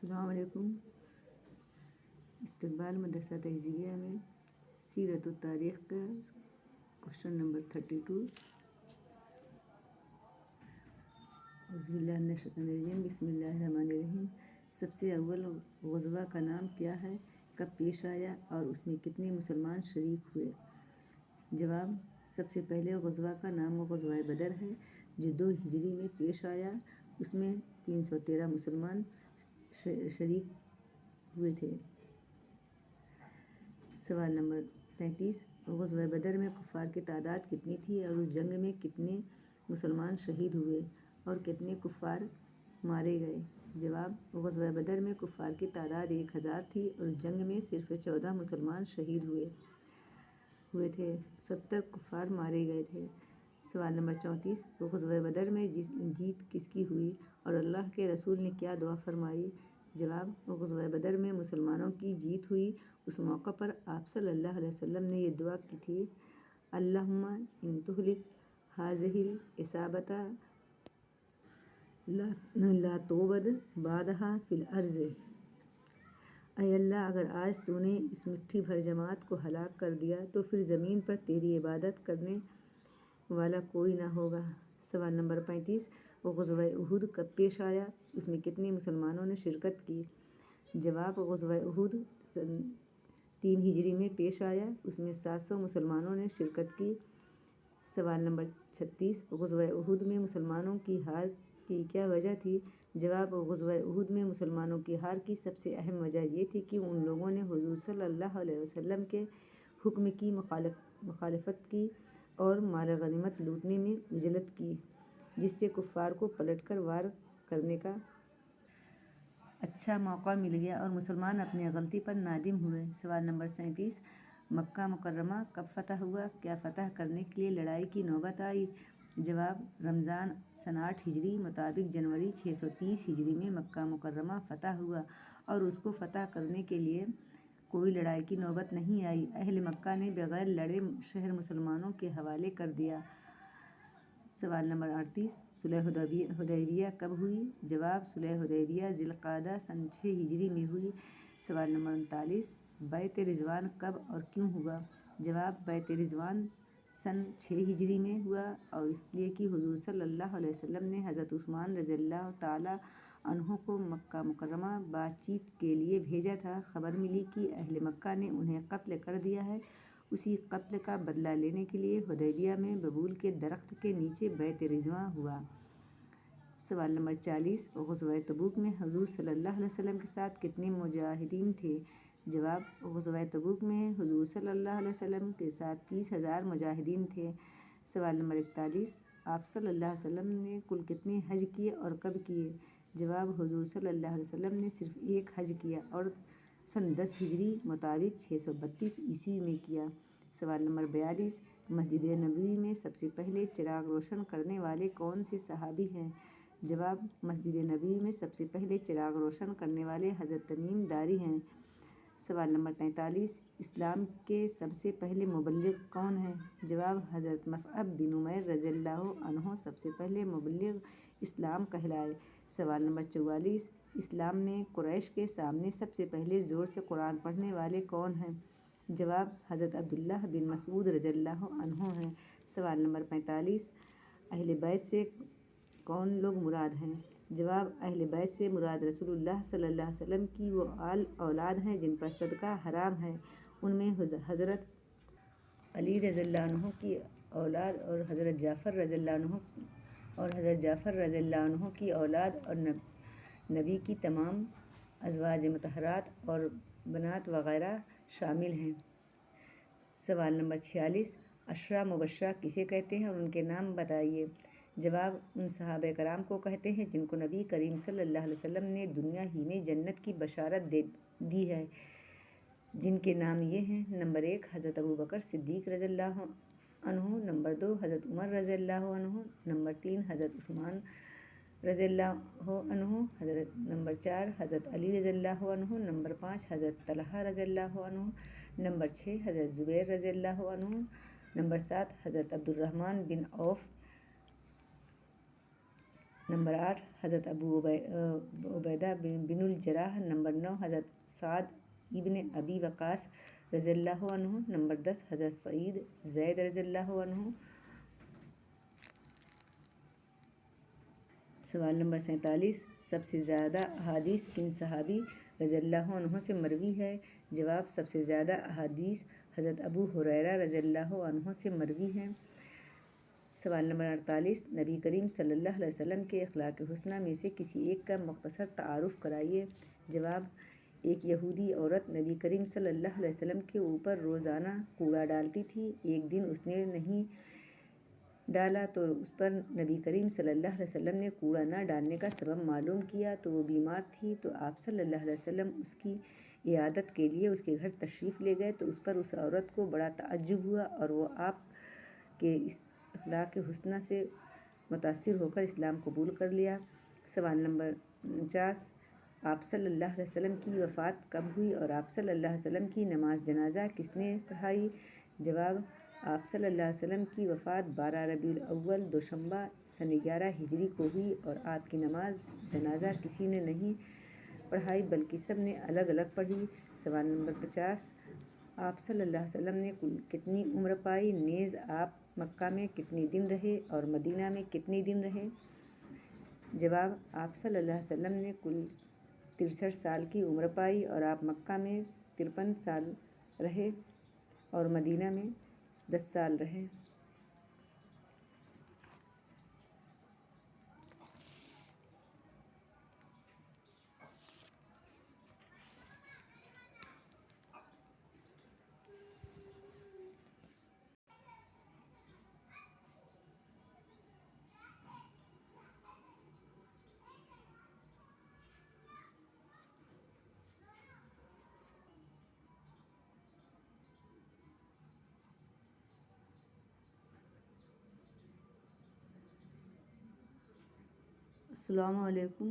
अस्सलाम वालेकुम। इस्तकबाल मदरसा तहज़िबिया में सीरत व तारीख़ का क्वेश्चन नंबर 32। औज़ुबिल्लाहि बिस्मिल्लाहिर्रहमानिर्रहीम। सबसे अव्वल ग़ज़वा का नाम क्या है, कब पेश आया और उसमें कितने मुसलमान शरीक हुए? जवाब, सबसे पहले ग़ज़वा का नाम ग़ज़वा बदर है जो 2 हिजरी में पेश आया। उसमें 313 मुसलमान शरीक हुए थे। सवाल नंबर 33, ग़ज़वा बदर में कुफ़ार की तादाद कितनी थी और उस जंग में कितने मुसलमान शहीद हुए और कितने कुफ़ार मारे गए? जवाब, ग़ज़वा बदर में कुफ़ार की तादाद 1000 थी और उस जंग में सिर्फ 14 मुसलमान शहीद हुए थे। 70 कुफ़ार मारे गए थे। सवाल नंबर 34, ग़ज़वा बदर में जीत किसकी हुई और अल्लाह के रसूल ने क्या दुआ फरमाई? जवाब, ग़ज़वा बदर में मुसलमानों की जीत हुई। उस मौका पर आप सल्लल्लाहु अलैहि वसल्लम ने ये दुआ की थी, अल्लाहुम्मा इन तुहलिक हाज़िहिल इसाबता ला तुअबद बादहा फिल अर्ज़। ऐ अल्लाह, अगर आज तूने इस मुट्ठी भर जमात को हलाक कर दिया तो फिर ज़मीन पर तेरी इबादत करने वाला कोई ना होगा। सवाल नंबर 35, ग़ज़वा उहुद कब पेश आया? उसमें कितने मुसलमानों ने शिरकत की? जवाब, ग़ज़वा उहुद 3 हिजरी में पेश आया। उसमें 700 मुसलमानों ने शिरकत की। सवाल नंबर 36, ग़ज़वा उहुद में मुसलमानों की हार की क्या वजह थी? जवाब, ग़ज़वा उहुद में मुसलमानों की हार की सबसे अहम वजह ये थी कि उन लोगों ने हुज़ूर सल्लल्लाहु अलैहि वसल्लम के हुक्म की मुखालफत की और माल गनीमत लूटने में उजलत की, जिससे कुफ़ार को पलटकर वार करने का अच्छा मौका मिल गया और मुसलमान अपनी गलती पर नादिम हुए। सवाल नंबर 37, मक्का मुकर्रमा कब फ़तह हुआ? क्या फ़तह करने के लिए लड़ाई की नौबत आई? जवाब, रमज़ान सन 8 हिजरी मुताबिक जनवरी 630 हिजरी में मक्का मुकर्रमा फ़तह हुआ और उसको फ़तह करने के लिए कोई लड़ाई की नौबत नहीं आई। अहले मक्का ने बगैर लड़े शहर मुसलमानों के हवाले कर दिया। सवाल नंबर 38, सुलह हुदैबिया कब हुई? जवाब, सुलह हुदैबिया ज़िलक़ादा सन 6 हिजरी में हुई। सवाल नंबर 39, बैत रिज़वान कब और क्यों हुआ? जवाब, बैत रिज़वान सन 6 हिजरी में हुआ और इसलिए कि हुज़ूर सल्लल्लाहु अलैहि वसल्लम ने हज़रत उस्मान रज़ियल्लाहु ताला अन्हु को मक्का मुकर्रमा बातचीत के लिए भेजा था। खबर मिली कि अहले मक्का ने उन्हें कत्ल कर दिया है। उसी कत्ल का बदला लेने के लिए हुदैबिया में बबूल के दरख्त के नीचे बैत रिज़वान हुआ। सवाल नंबर 40, ग़ज़वा तबूक में हुज़ूर सल्लल्लाहु अलैहि वसल्लम के साथ कितने मुजाहिदीन थे? जवाब, ग़ज़वा तबूक में हुज़ूर सल्लल्लाहु अलैहि वसल्लम के साथ 30,000 मुजाहिदीन थे। सवाल नंबर 41, आप सल्लल्लाहु अलैहि वसल्लम ने कुल कितने हज किए और कब किए? जवाब, हुज़ूर सल्लल्लाहु अलैहि वसल्लम ने सिर्फ एक हज किया और सन 10 हिजरी मुताबिक 632 ईस्वी में किया। सवाल नंबर 42, मस्जिद नबवी में सबसे पहले चिराग रोशन करने वाले कौन से सहाबी हैं? जवाब, मस्जिद नबवी में सबसे पहले चिराग रोशन करने वाले हज़रत तमीम दारी हैं। सवाल नंबर 43, इस्लाम के सबसे पहले मुबल्लिग कौन हैं? जवाब, हज़रत मसअब बिन उमैर रज़ियल्लाहु अन्हु सबसे पहले मुबल्लिग इस्लाम कहलाए। सवाल नंबर 44, इस्लाम में कुरैश के सामने सबसे पहले ज़ोर से कुरान पढ़ने वाले कौन हैं? जवाब, हज़रत अब्दुल्लाह बिन मसूद रज़ियल्लाहु अन्हु हैं। सवाल नंबर 45, अहले बैत से कौन लोग मुराद हैं? जवाब, अहले बैत से मुराद रसूलुल्लाह सल्लल्लाहु अलैहि वसल्लम की वो औलाद हैं जिन पर सदका हराम है। उनमें हज़रत अली रज़ियल्लाहु अन्हु की औलाद और हज़रत जाफ़र रज़ियल्लाहु अन्हु की औलाद और नबी की तमाम अज़वाज मुतहरात और बनात वग़ैरह शामिल हैं। सवाल नंबर 46, अशरा मुबश्शरा किसे कहते हैं और उनके नाम बताइए? जवाब, उन सहाबा कराम को कहते हैं जिनको नबी करीम सल्लल्लाहु अलैहि वसल्लम ने दुनिया ही में जन्नत की बशारत दी है, जिनके नाम ये हैं। नंबर 1, हज़रत अबू बकर सिद्दीक़ रज़ियल्लाहु अन्हु। नंबर 2, हज़रत उमर रज़ियल्लाहु अन्हु। नंबर 3, हज़रत उस्मान रज़ियल्लाहु अन्हु। नंबर 4, हज़रत अली रज़ियल्लाहु अन्हु। नंबर 5, हज़रत तलहा रज़ियल्लाहु अन्हु। नंबर 6, हज़रत ज़ुबैर रज़ियल्लाहु अन्हु। नंबर 7, हज़रत अब्दुर्रहमान बिन औफ़ نمبر 8 حضرت ابو عبیدہ بن الجراح۔ نمبر 9 حضرت سعد ابن ابی وقاص رضی اللہ عنہ۔ نمبر 10 حضرت سعید زید رضی اللہ عنہ۔ سوال نمبر 47 سب سے زیادہ احادیث کن صحابی رضی اللہ عنہ سے مروی ہے؟ جواب، سب سے زیادہ احادیث حضرت ابو ہریرہ رضی اللہ عنہ سے مروی ہیں۔ سوال نمبر 48 نبی کریم صلی اللہ علیہ وسلم کے اخلاق حسنہ میں سے کسی ایک کا مختصر تعارف کرائیے۔ جواب، ایک یہودی عورت نبی کریم صلی اللہ علیہ وسلم کے اوپر روزانہ کوڑا ڈالتی تھی۔ ایک دن اس نے نہیں ڈالا تو اس پر نبی کریم صلی اللہ علیہ وسلم نے کوڑا نہ ڈالنے کا سبب معلوم کیا تو وہ بیمار تھی، تو آپ صلی اللہ علیہ وسلم اس کی عیادت کے لیے اس کے گھر تشریف لے گئے تو اس پر اس عورت کو بڑا تعجب ہوا اور وہ آپ کے اس اخلاق حسنہ سے متاثر ہو کر اسلام قبول کر لیا۔ سوال نمبر 49 آپ صلی اللہ علیہ وسلم کی وفات کب ہوئی اور آپ صلی اللہ علیہ وسلم کی نماز جنازہ کس نے پڑھائی؟ جواب، آپ صلی اللہ علیہ وسلم کی وفات 12 ربیع الاول دوشنبہ سن 11 ہجری کو ہوئی اور آپ کی نماز جنازہ کسی نے نہیں پڑھائی بلکہ سب نے الگ الگ پڑھی۔ سوال نمبر 50 آپ صلی اللہ علیہ وسلم نے کل کتنی عمر پائی؟ نیز آپ مکہ میں کتنے دن رہے اور مدینہ میں کتنے دن رہے؟ جواب، آپ صلی اللہ علیہ وسلم نے کل 63 سال کی عمر پائی اور آپ مکہ میں 53 سال رہے اور مدینہ میں 10 سال رہے۔ السلام علیکم۔